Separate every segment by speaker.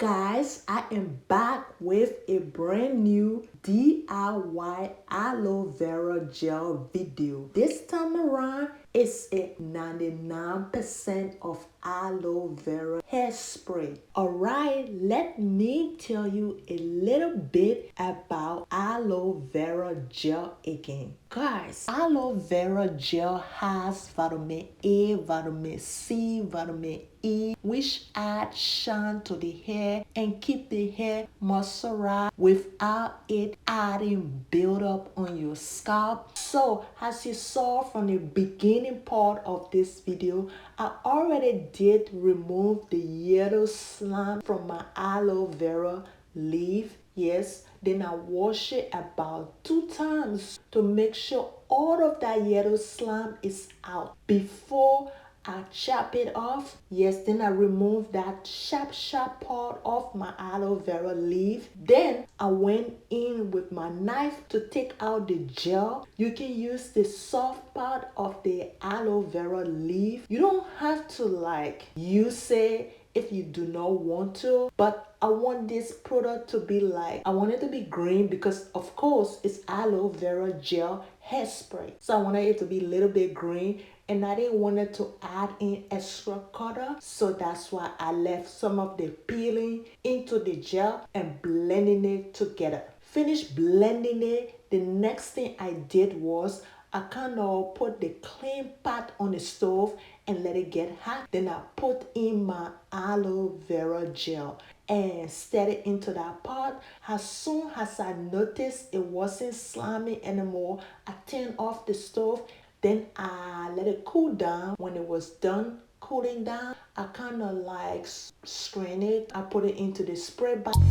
Speaker 1: guys, I am back with a brand new DIY aloe vera gel video. This time around, it's a 99% of aloe vera hairspray. Alright, let me tell you a little bit about aloe vera gel again. Guys, aloe vera gel has vitamin A, vitamin C, vitamin E, which add shine to the hair and keep the hair moisturized without it adding buildup on your scalp. So as you saw from the beginning part of this video, I already did remove the yellow slime from my aloe vera leaf. Yes, then I wash it about 2 times to make sure all of that yellow slime is out before I chop it off. Yes, then I remove that sharp part of my aloe vera leaf. Then I went in with my knife to take out the gel. You can use the soft part of the aloe vera leaf. You don't have to use it if you do not want to, but I want this product to be I want it to be green because of course it's aloe vera gel hairspray. So I wanted it to be a little bit green and I didn't want it to add in extra color. So that's why I left some of the peeling into the gel and blending it together. Finished blending it, the next thing I did was I kind of put the clean pot on the stove and let it get hot. Then I put in my aloe vera gel and stir it into that pot. As soon as I noticed it wasn't slimy anymore, I turned off the stove. Then I let it cool down. When it was done cooling down, I kind of strain it. I put it into the spray bottle.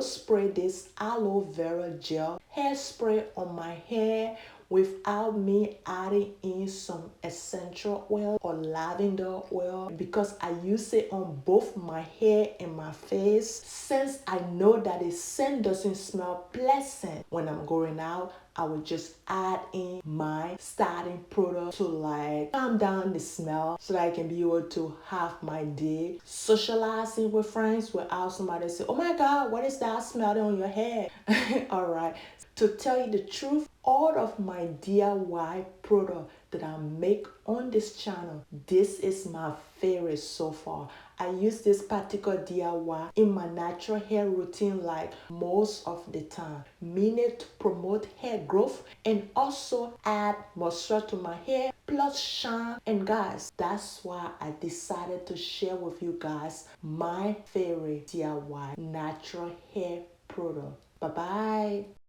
Speaker 1: Spray this aloe vera gel hairspray on my hair without me adding in some essential oil or lavender oil because I use it on both my hair and my face. Since I know that the scent doesn't smell pleasant when I'm going out, I would just add in my starting product to calm down the smell so that I can be able to have my day socializing with friends without somebody say, "Oh my God, what is that smelling on your hair?" Alright, to tell you the truth, all of my DIY product that I make on this channel, this is my favorite so far. I use this particular DIY in my natural hair routine most of the time, meaning to promote hair growth and also add moisture to my hair plus shine. And guys, that's why I decided to share with you guys my favorite DIY natural hair product. Bye bye.